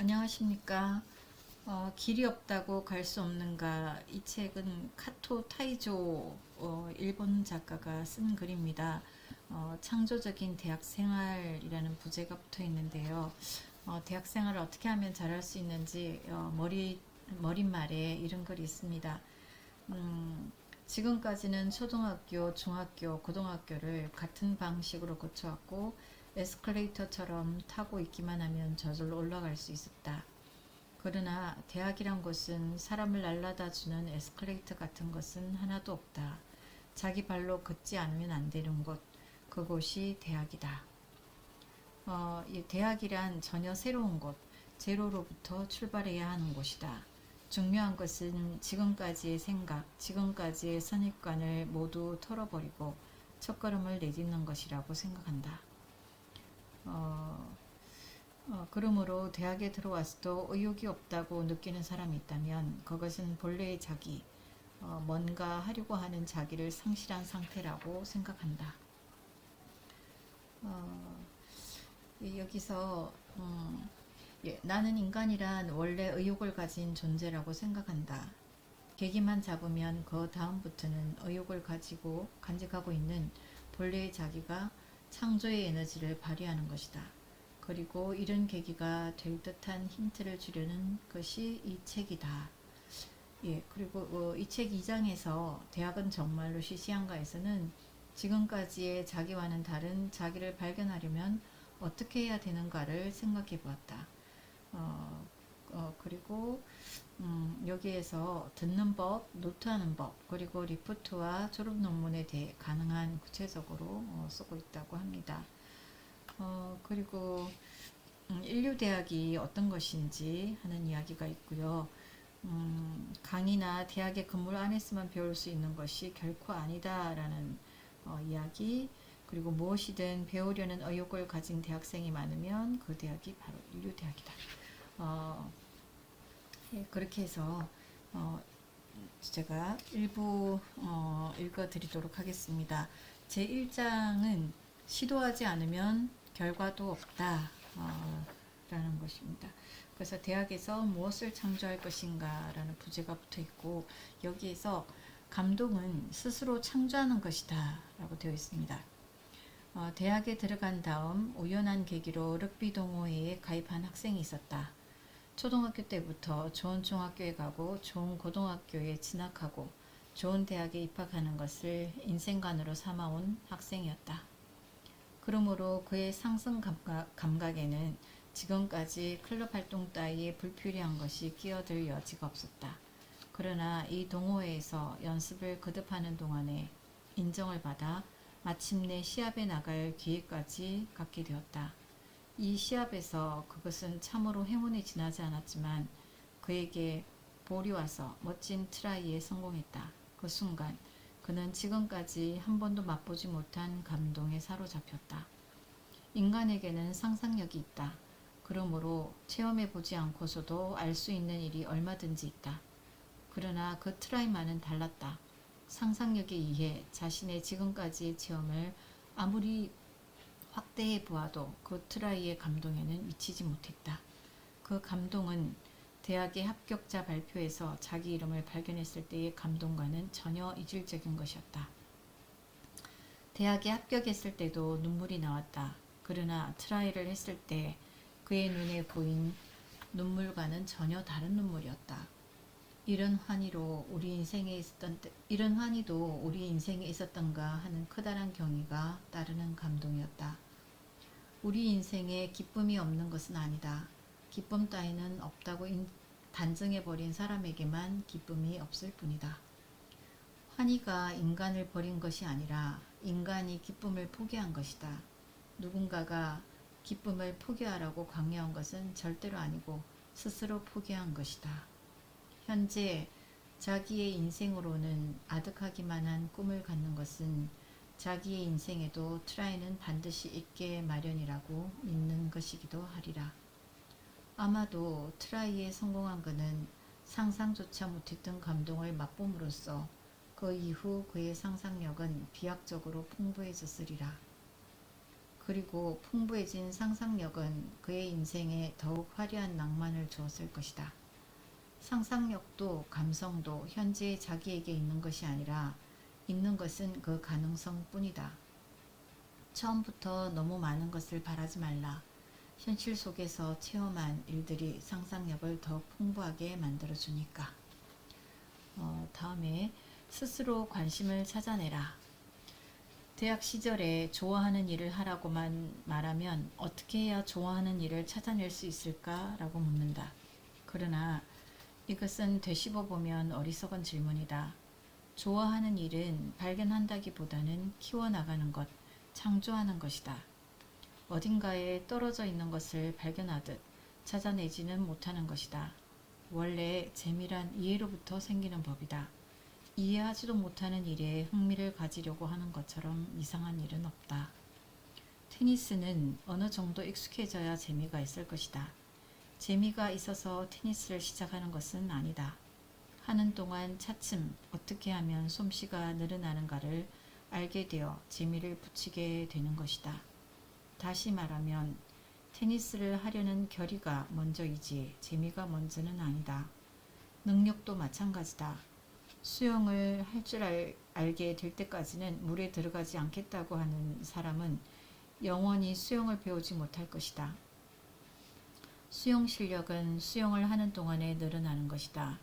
안녕하십니까. 길이 없다고 갈 수 없는가. 이 책은 카토 타이조 일본 작가가 쓴 글입니다. 창조적인 대학 생활이라는 부제가 붙어 있는데요. 대학 생활을 어떻게 하면 잘할 수 있는지 머릿말에 이런 글이 있습니다. 지금까지는 초등학교, 중학교, 고등학교를 같은 방식으로 거쳐왔고 에스컬레이터처럼 타고 있기만 하면 저절로 올라갈 수 있었다. 그러나 대학이란 곳은 사람을 날라다 주는 에스컬레이터 같은 것은 하나도 없다. 자기 발로 걷지 않으면 안 되는 곳, 그곳이 대학이다. 이 대학이란 전혀 새로운 곳, 제로로부터 출발해야 하는 곳이다. 중요한 것은 지금까지의 생각, 지금까지의 선입관을 모두 털어버리고 첫걸음을 내딛는 것이라고 생각한다. 그러므로 대학에 들어와서도 의욕이 없다고 느끼는 사람이 있다면 그것은 본래의 자기, 뭔가 하려고 하는 자기를 상실한 상태라고 생각한다. 어, 여기서 나는 인간이란 원래 의욕을 가진 존재라고 생각한다. 계기만 잡으면 그 다음부터는 의욕을 가지고 간직하고 있는 본래의 자기가 창조의 에너지를 발휘하는 것이다. 그리고 이런 계기가 될 듯한 힌트를 주려는 것이 이 책이다. 그리고 이 책 2장에서 대학은 정말로 시시한가에서는 지금까지의 자기와는 다른 자기를 발견하려면 어떻게 해야 되는가를 생각해 보았다. 그리고 여기에서 듣는 법, 노트하는 법, 그리고 리포트와 졸업 논문에 대해 가능한 구체적으로 쓰고 있다고 합니다. 그리고 인류대학이 어떤 것인지 하는 이야기가 있고요. 강의나 대학의 건물 안에서만 배울 수 있는 것이 결코 아니다라는 이야기, 그리고 무엇이든 배우려는 의욕을 가진 대학생이 많으면 그 대학이 바로 인류대학이다. 그렇게 해서 제가 일부 읽어드리도록 하겠습니다. 제 1장은 시도하지 않으면 결과도 없다 라는 것입니다. 그래서 대학에서 무엇을 창조할 것인가 라는 부제가 붙어 있고, 여기에서 감동은 스스로 창조하는 것이다 라고 되어 있습니다. 대학에 들어간 다음 우연한 계기로 럭비 동호회에 가입한 학생이 있었다. 초등학교 때부터 좋은 중학교에 가고 좋은 고등학교에 진학하고 좋은 대학에 입학하는 것을 인생관으로 삼아온 학생이었다. 그러므로 그의 상승 감각에는 지금까지 클럽 활동 따위에 불필요한 것이 끼어들 여지가 없었다. 그러나 이 동호회에서 연습을 거듭하는 동안에 인정을 받아 마침내 시합에 나갈 기회까지 갖게 되었다. 이 시합에서 그것은 참으로 행운에 지나지 않았지만 그에게 볼이 와서 멋진 트라이에 성공했다. 그 순간 그는 지금까지 한 번도 맛보지 못한 감동에 사로잡혔다. 인간에게는 상상력이 있다. 그러므로 체험해보지 않고서도 알 수 있는 일이 얼마든지 있다. 그러나 그 트라이만은 달랐다. 상상력에 의해 자신의 지금까지의 체험을 아무리 확대해 보아도 그 트라이의 감동에는 미치지 못했다. 그 감동은 대학의 합격자 발표에서 자기 이름을 발견했을 때의 감동과는 전혀 이질적인 것이었다. 대학에 합격했을 때도 눈물이 나왔다. 그러나 트라이를 했을 때 그의 눈에 보인 눈물과는 전혀 다른 눈물이었다. 이런 환희도 우리 인생에 있었던가 하는 커다란 경의가 따르는 감동이었다. 우리 인생에 기쁨이 없는 것은 아니다. 기쁨 따위는 없다고 단정해버린 사람에게만 기쁨이 없을 뿐이다. 환희가 인간을 버린 것이 아니라 인간이 기쁨을 포기한 것이다. 누군가가 기쁨을 포기하라고 강요한 것은 절대로 아니고 스스로 포기한 것이다. 현재 자기의 인생으로는 아득하기만 한 꿈을 갖는 것은 자기의 인생에도 트라이는 반드시 있게 마련이라고 믿는 것이기도 하리라. 아마도 트라이에 성공한 그는 상상조차 못했던 감동을 맛봄으로써 그 이후 그의 상상력은 비약적으로 풍부해졌으리라. 그리고 풍부해진 상상력은 그의 인생에 더욱 화려한 낭만을 주었을 것이다. 상상력도 감성도 현재 자기에게 있는 것이 아니라 있는 것은 그 가능성 뿐이다. 처음부터 너무 많은 것을 바라지 말라. 현실 속에서 체험한 일들이 상상력을 더 풍부하게 만들어주니까. 다음에 스스로 관심을 찾아내라. 대학 시절에 좋아하는 일을 하라고만 말하면 어떻게 해야 좋아하는 일을 찾아낼 수 있을까? 라고 묻는다. 그러나 이것은 되씹어보면 어리석은 질문이다. 좋아하는 일은 발견한다기보다는 키워나가는 것, 창조하는 것이다. 어딘가에 떨어져 있는 것을 발견하듯 찾아내지는 못하는 것이다. 원래 재미란 이해로부터 생기는 법이다. 이해하지도 못하는 일에 흥미를 가지려고 하는 것처럼 이상한 일은 없다. 테니스는 어느 정도 익숙해져야 재미가 있을 것이다. 재미가 있어서 테니스를 시작하는 것은 아니다. 하는 동안 차츰 어떻게 하면 솜씨가 늘어나는가를 알게 되어 재미를 붙이게 되는 것이다. 다시 말하면 테니스를 하려는 결의가 먼저이지 재미가 먼저는 아니다. 능력도 마찬가지다. 수영을 할 줄 알게 될 때까지는 물에 들어가지 않겠다고 하는 사람은 영원히 수영을 배우지 못할 것이다. 수영 실력은 수영을 하는 동안에 늘어나는 것이다.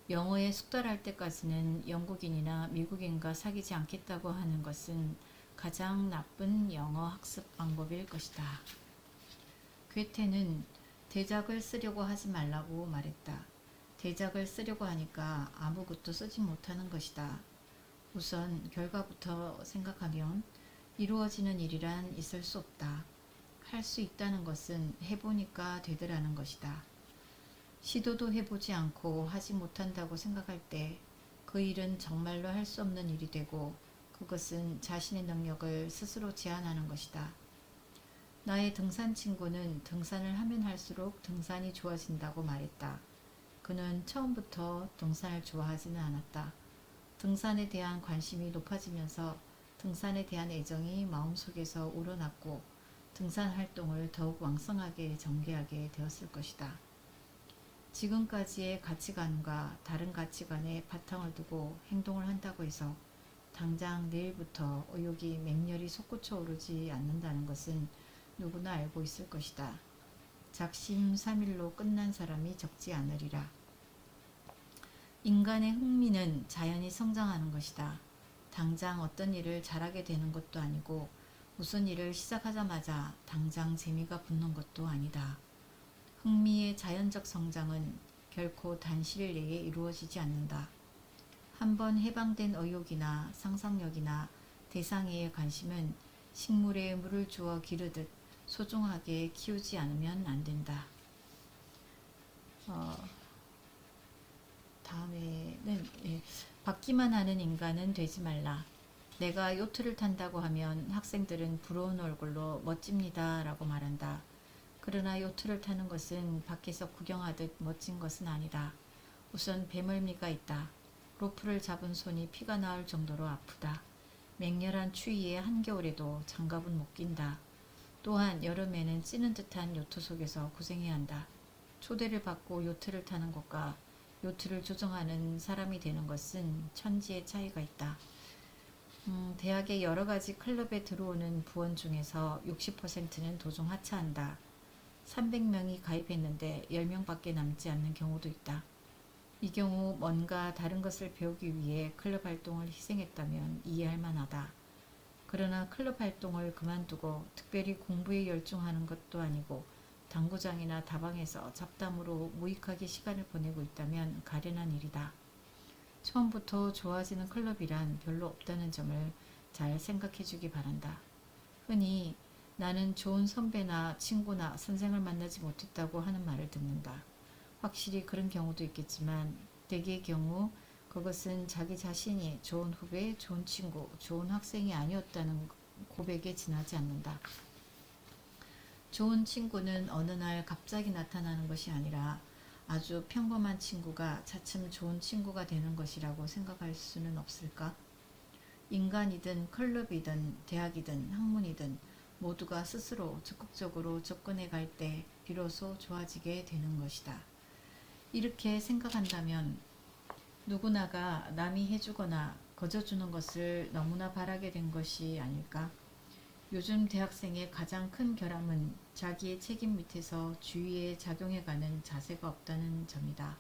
영어에 숙달할 때까지는 영국인이나 미국인과 사귀지 않겠다고 하는 것은 가장 나쁜 영어 학습 방법일 것이다. 괴테는 대작을 쓰려고 하지 말라고 말했다. 대작을 쓰려고 하니까 아무것도 쓰지 못하는 것이다. 우선 결과부터 생각하면 이루어지는 일이란 있을 수 없다. 할 수 있다는 것은 해보니까 되더라는 것이다. 시도도 해보지 않고 하지 못한다고 생각할 때 그 일은 정말로 할 수 없는 일이 되고 그것은 자신의 능력을 스스로 제한하는 것이다. 나의 등산 친구는 등산을 하면 할수록 등산이 좋아진다고 말했다. 그는 처음부터 등산을 좋아하지는 않았다. 등산에 대한 관심이 높아지면서 등산에 대한 애정이 마음속에서 우러났고 등산 활동을 더욱 왕성하게 전개하게 되었을 것이다. 지금까지의 가치관과 다른 가치관에 바탕을 두고 행동을 한다고 해서 당장 내일부터 의욕이 맹렬히 솟구쳐 오르지 않는다는 것은 누구나 알고 있을 것이다. 작심삼일로 끝난 사람이 적지 않으리라. 인간의 흥미는 자연히 성장하는 것이다. 당장 어떤 일을 잘하게 되는 것도 아니고 무슨 일을 시작하자마자 당장 재미가 붙는 것도 아니다. 흥미의 자연적 성장은 결코 단시일 내에 이루어지지 않는다. 한번 해방된 의욕이나 상상력이나 대상의 관심은 식물에 물을 주어 기르듯 소중하게 키우지 않으면 안 된다. 다음에는 받기만 하는 인간은 되지 말라. 내가 요트를 탄다고 하면 학생들은 부러운 얼굴로 멋집니다 라고 말한다. 그러나 요트를 타는 것은 밖에서 구경하듯 멋진 것은 아니다. 우선 배멀미가 있다. 로프를 잡은 손이 피가 나올 정도로 아프다. 맹렬한 추위에 한겨울에도 장갑은 못 낀다. 또한 여름에는 찌는 듯한 요트 속에서 고생해야 한다. 초대를 받고 요트를 타는 것과 요트를 조정하는 사람이 되는 것은 천지의 차이가 있다. 대학의 여러 가지 클럽에 들어오는 부원 중에서 60%는 도중 하차한다. 300명이 가입했는데 10명밖에 남지 않는 경우도 있다. 이 경우 뭔가 다른 것을 배우기 위해 클럽 활동을 희생했다면 이해할 만하다. 그러나 클럽 활동을 그만두고 특별히 공부에 열중하는 것도 아니고 당구장이나 다방에서 잡담으로 무익하게 시간을 보내고 있다면 가련한 일이다. 처음부터 좋아지는 클럽이란 별로 없다는 점을 잘 생각해 주기 바란다. 흔히 나는 좋은 선배나 친구나 선생을 만나지 못했다고 하는 말을 듣는다. 확실히 그런 경우도 있겠지만 대개의 경우 그것은 자기 자신이 좋은 후배, 좋은 친구, 좋은 학생이 아니었다는 고백에 지나지 않는다. 좋은 친구는 어느 날 갑자기 나타나는 것이 아니라 아주 평범한 친구가 차츰 좋은 친구가 되는 것이라고 생각할 수는 없을까? 인간이든 클럽이든 대학이든 학문이든 모두가 스스로 적극적으로 접근해 갈 때 비로소 좋아지게 되는 것이다. 이렇게 생각한다면 누구나가 남이 해주거나 거저주는 것을 너무나 바라게 된 것이 아닐까? 요즘 대학생의 가장 큰 결함은 자기의 책임 밑에서 주위에 작용해가는 자세가 없다는 점이다.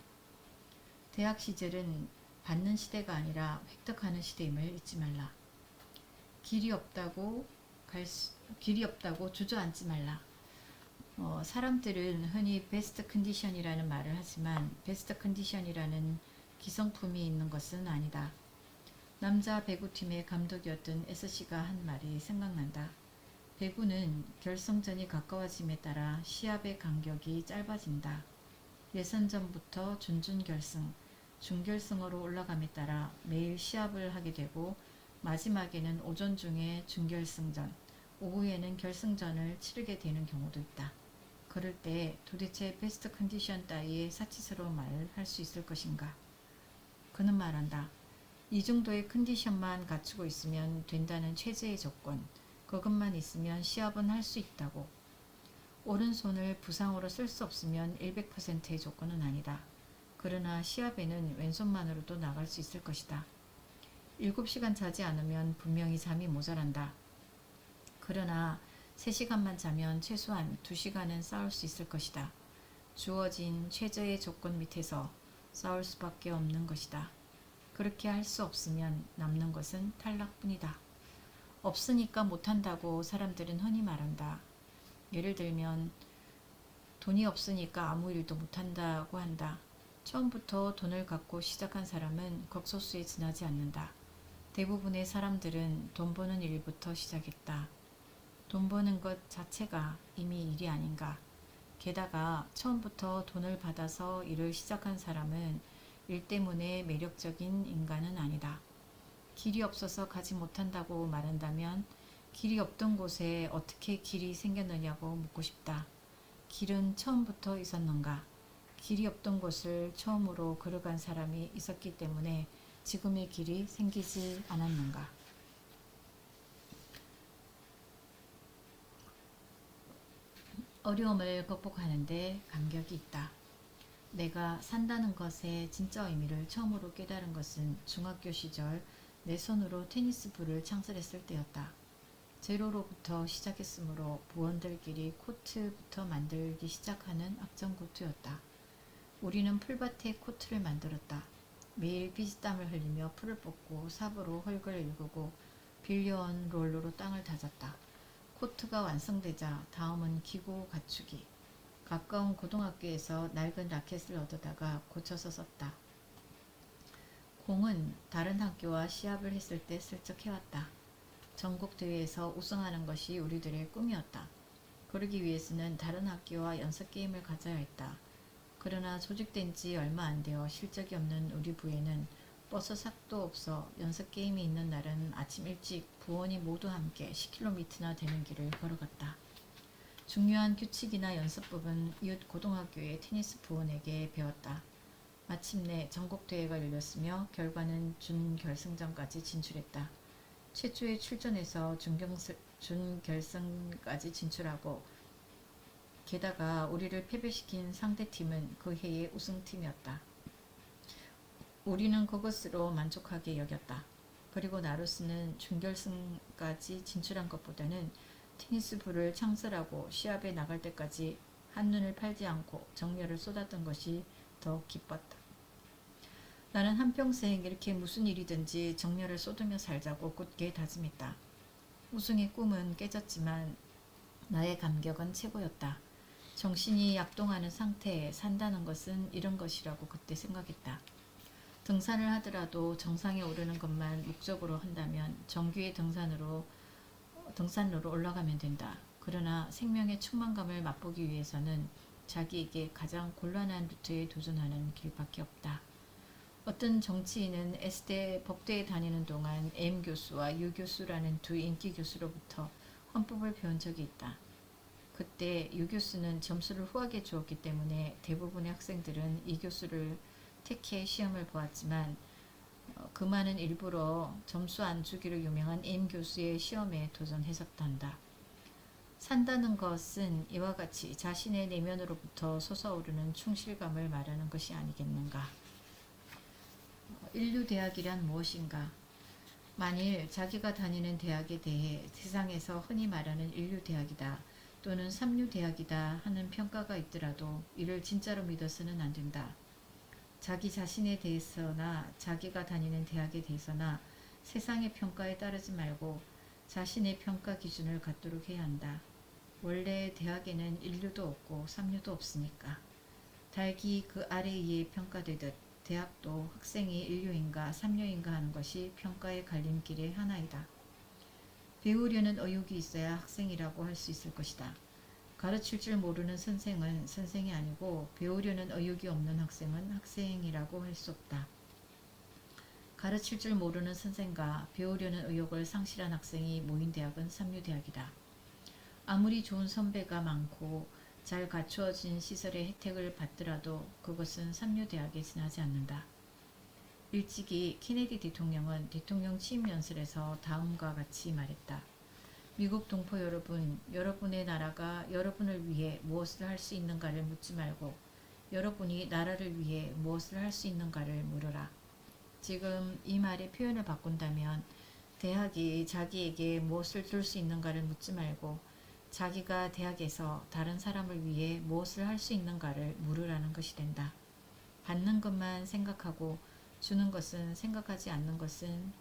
대학 시절은 받는 시대가 아니라 획득하는 시대임을 잊지 말라. 길이 없다고 길이 없다고 주저앉지 말라. 사람들은 흔히 베스트 컨디션이라는 말을 하지만 베스트 컨디션이라는 기성품이 있는 것은 아니다. 남자 배구팀의 감독이었던 S씨가 한 말이 생각난다. 배구는 결승전이 가까워짐에 따라 시합의 간격이 짧아진다. 예선전부터 준준결승, 준결승으로 올라감에 따라 매일 시합을 하게 되고 마지막에는 오전 중에 준결승전, 오후에는 결승전을 치르게 되는 경우도 있다. 그럴 때 도대체 베스트 컨디션 따위의 사치스러운 말을 할 수 있을 것인가? 그는 말한다. 이 정도의 컨디션만 갖추고 있으면 된다는 최저의 조건, 그것만 있으면 시합은 할 수 있다고. 오른손을 부상으로 쓸 수 없으면 100%의 조건은 아니다. 그러나 시합에는 왼손만으로도 나갈 수 있을 것이다. 7시간 자지 않으면 분명히 잠이 모자란다. 그러나 3시간만 자면 최소한 2시간은 싸울 수 있을 것이다. 주어진 최저의 조건 밑에서 싸울 수밖에 없는 것이다. 그렇게 할 수 없으면 남는 것은 탈락뿐이다. 없으니까 못한다고 사람들은 흔히 말한다. 예를 들면 돈이 없으니까 아무 일도 못한다고 한다. 처음부터 돈을 갖고 시작한 사람은 극소수에 지나지 않는다. 대부분의 사람들은 돈 버는 일부터 시작했다. 돈 버는 것 자체가 이미 일이 아닌가. 게다가 처음부터 돈을 받아서 일을 시작한 사람은 일 때문에 매력적인 인간은 아니다. 길이 없어서 가지 못한다고 말한다면 길이 없던 곳에 어떻게 길이 생겼느냐고 묻고 싶다. 길은 처음부터 있었는가? 길이 없던 곳을 처음으로 걸어간 사람이 있었기 때문에 지금의 길이 생기지 않았는가? 어려움을 극복하는데 간격이 있다. 내가 산다는 것의 진짜 의미를 처음으로 깨달은 것은 중학교 시절 내 손으로 테니스 볼을 창설했을 때였다. 제로로부터 시작했으므로 부원들끼리 코트부터 만들기 시작하는 악전코트였다. 우리는 풀밭에 코트를 만들었다. 매일 피지땀을 흘리며 풀을 뽑고 삽으로 흙을 일구고 빌려온 롤러로 땅을 다졌다. 코트가 완성되자 다음은 기구 갖추기. 가까운 고등학교에서 낡은 라켓을 얻어다가 고쳐서 썼다. 공은 다른 학교와 시합을 했을 때 슬쩍 해왔다. 전국대회에서 우승하는 것이 우리들의 꿈이었다. 그러기 위해서는 다른 학교와 연습게임을 가져야 했다. 그러나 조직된 지 얼마 안 되어 실적이 없는 우리 부에는 버스 삭도 없어 연습게임이 있는 날은 아침 일찍 부원이 모두 함께 10km나 되는 길을 걸어갔다. 중요한 규칙이나 연습법은 이웃 고등학교의 테니스 부원에게 배웠다. 마침내 전국대회가 열렸으며 결과는 준결승전까지 진출했다. 최초의 출전에서 준결승까지 진출하고 게다가 우리를 패배시킨 상대팀은 그 해의 우승팀이었다. 우리는 그것으로 만족하게 여겼다. 그리고 나로스는 준결승까지 진출한 것보다는 테니스 부를 창설하고 시합에 나갈 때까지 한눈을 팔지 않고 정열을 쏟았던 것이 더 기뻤다. 나는 한평생 이렇게 무슨 일이든지 정열을 쏟으며 살자고 굳게 다짐했다. 우승의 꿈은 깨졌지만 나의 감격은 최고였다. 정신이 약동하는 상태에 산다는 것은 이런 것이라고 그때 생각했다. 등산을 하더라도 정상에 오르는 것만 목적으로 한다면 정규의 등산로로 올라가면 된다. 그러나 생명의 충만감을 맛보기 위해서는 자기에게 가장 곤란한 루트에 도전하는 길밖에 없다. 어떤 정치인은 S대 법대에 다니는 동안 M 교수와 U 교수라는 두 인기 교수로부터 헌법을 배운 적이 있다. 그때 유 교수는 점수를 후하게 주었기 때문에 대부분의 학생들은 이 교수를 택해 시험을 보았지만 그만은 일부러 점수 안 주기로 유명한 M 교수의 시험에 도전했었단다. 산다는 것은 이와 같이 자신의 내면으로부터 솟아오르는 충실감을 말하는 것이 아니겠는가. 인류대학이란 무엇인가? 만일 자기가 다니는 대학에 대해 세상에서 흔히 말하는 인류대학이다 또는 삼류대학이다 하는 평가가 있더라도 이를 진짜로 믿어서는 안 된다. 자기 자신에 대해서나 자기가 다니는 대학에 대해서나 세상의 평가에 따르지 말고 자신의 평가 기준을 갖도록 해야 한다. 원래 대학에는 인류도 없고 삼류도 없으니까. 닭이 그 알에 의해 평가되듯 대학도 학생이 인류인가 삼류인가 하는 것이 평가의 갈림길의 하나이다. 배우려는 의욕이 있어야 학생이라고 할 수 있을 것이다. 가르칠 줄 모르는 선생은 선생이 아니고 배우려는 의욕이 없는 학생은 학생이라고 할 수 없다. 가르칠 줄 모르는 선생과 배우려는 의욕을 상실한 학생이 모인 대학은 삼류대학이다. 아무리 좋은 선배가 많고 잘 갖추어진 시설의 혜택을 받더라도 그것은 삼류대학에 지나지 않는다. 일찍이 케네디 대통령은 대통령 취임 연설에서 다음과 같이 말했다. 미국 동포 여러분, 여러분의 나라가 여러분을 위해 무엇을 할 수 있는가를 묻지 말고 여러분이 나라를 위해 무엇을 할 수 있는가를 물으라. 지금 이 말의 표현을 바꾼다면 대학이 자기에게 무엇을 줄 수 있는가를 묻지 말고 자기가 대학에서 다른 사람을 위해 무엇을 할 수 있는가를 물으라는 것이 된다. 받는 것만 생각하고 주는 것은 생각하지 않는 것은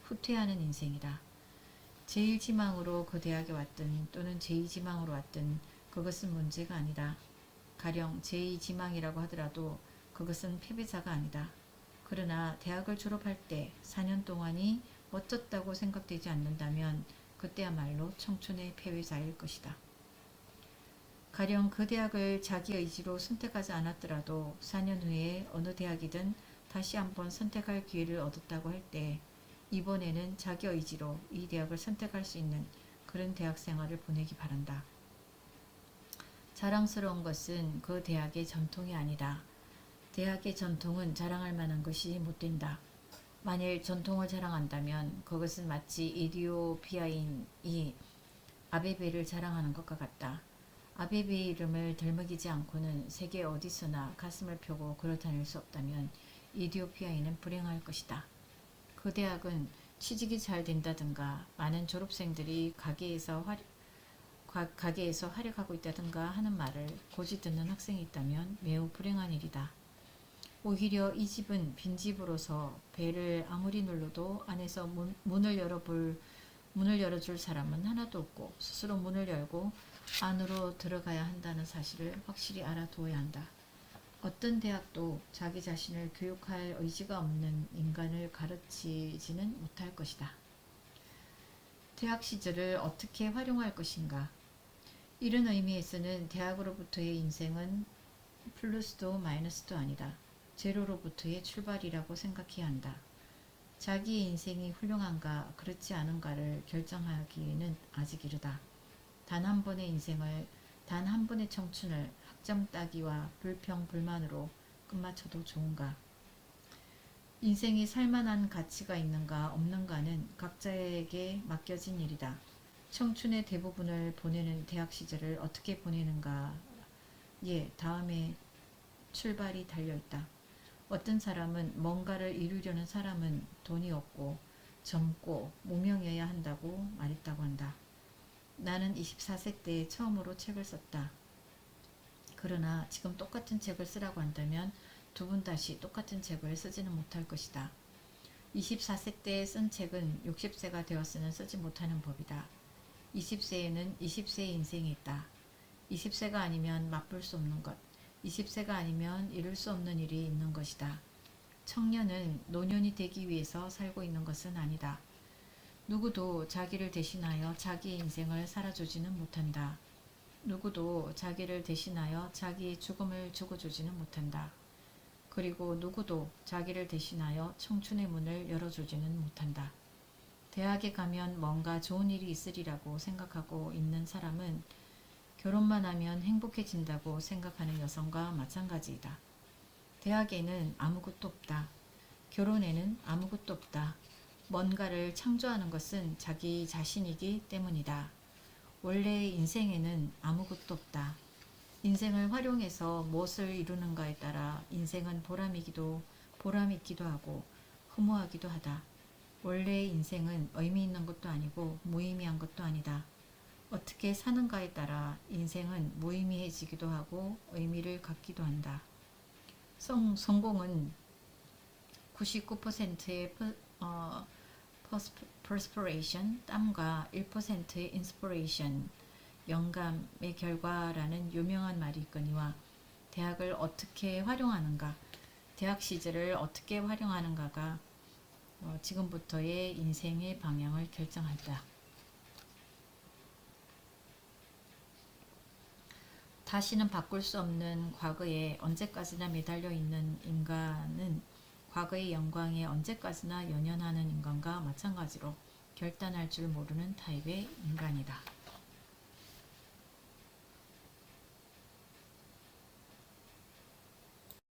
후퇴하는 인생이다. 제1지망으로 그 대학에 왔든 또는 제2지망으로 왔든 그것은 문제가 아니다. 가령 제2지망이라고 하더라도 그것은 패배자가 아니다. 그러나 대학을 졸업할 때 4년 동안이 멋졌다고 생각되지 않는다면 그때야말로 청춘의 패배자일 것이다. 가령 그 대학을 자기 의지로 선택하지 않았더라도 4년 후에 어느 대학이든 다시 한번 선택할 기회를 얻었다고 할 때 이번에는 자기 의지로 이 대학을 선택할 수 있는 그런 대학 생활을 보내기 바란다. 자랑스러운 것은 그 대학의 전통이 아니다. 대학의 전통은 자랑할 만한 것이 못 된다. 만일 전통을 자랑한다면 그것은 마치 에디오피아인이 아베베를 자랑하는 것과 같다. 아베베의 이름을 덜먹이지 않고는 세계 어디서나 가슴을 펴고 걸어다닐 수 없다면 에디오피아인은 불행할 것이다. 그 대학은 취직이 잘 된다든가 많은 졸업생들이 가게에서 활약하고 있다든가 하는 말을 고지 듣는 학생이 있다면 매우 불행한 일이다. 오히려 이 집은 빈집으로서 배를 아무리 눌러도 안에서 문을 열어줄 사람은 하나도 없고 스스로 문을 열고 안으로 들어가야 한다는 사실을 확실히 알아두어야 한다. 어떤 대학도 자기 자신을 교육할 의지가 없는 인간을 가르치지는 못할 것이다. 대학 시절을 어떻게 활용할 것인가? 이런 의미에서는 대학으로부터의 인생은 플러스도 마이너스도 아니다. 제로로부터의 출발이라고 생각해야 한다. 자기의 인생이 훌륭한가 그렇지 않은가를 결정하기에는 아직 이르다. 단 한 번의 인생을, 단 한 번의 청춘을 학점 따기와 불평불만으로 끝마쳐도 좋은가? 인생이 살만한 가치가 있는가 없는가는 각자에게 맡겨진 일이다. 청춘의 대부분을 보내는 대학 시절을 어떻게 보내는가에 다음에 출발이 달려있다. 어떤 사람은 뭔가를 이루려는 사람은 돈이 없고 젊고 무명해야 한다고 말했다고 한다. 나는 24세 때 처음으로 책을 썼다. 그러나 지금 똑같은 책을 쓰라고 한다면 두 번 다시 똑같은 책을 쓰지는 못할 것이다. 24세 때 쓴 책은 60세가 되었으면 쓰지 못하는 법이다. 20세에는 20세의 인생이 있다. 20세가 아니면 맛볼 수 없는 것, 20세가 아니면 이룰 수 없는 일이 있는 것이다. 청년은 노년이 되기 위해서 살고 있는 것은 아니다. 누구도 자기를 대신하여 자기의 인생을 살아주지는 못한다. 누구도 자기를 대신하여 자기의 죽음을 죽어주지는 못한다. 그리고 누구도 자기를 대신하여 청춘의 문을 열어주지는 못한다. 대학에 가면 뭔가 좋은 일이 있으리라고 생각하고 있는 사람은 결혼만 하면 행복해진다고 생각하는 여성과 마찬가지이다. 대학에는 아무것도 없다. 결혼에는 아무것도 없다. 뭔가를 창조하는 것은 자기 자신이기 때문이다. 원래 인생에는 아무것도 없다. 인생을 활용해서 무엇을 이루는가에 따라 인생은 보람 있기도 하고 허무하기도 하다. 원래 인생은 의미 있는 것도 아니고 무의미한 것도 아니다. 어떻게 사는가에 따라 인생은 무의미해지기도 하고 의미를 갖기도 한다. 성공은 99%의 perspiration, 땀과 1%의 inspiration, 영감의 결과라는 유명한 말이 있거니와 대학을 어떻게 활용하는가, 대학 시절을 어떻게 활용하는가가 지금부터의 인생의 방향을 결정한다. 다시는 바꿀 수 없는 과거에 언제까지나 매달려 있는 인간은 과거의 영광에 언제까지나 연연하는 인간과 마찬가지로 결단할 줄 모르는 타입의 인간이다.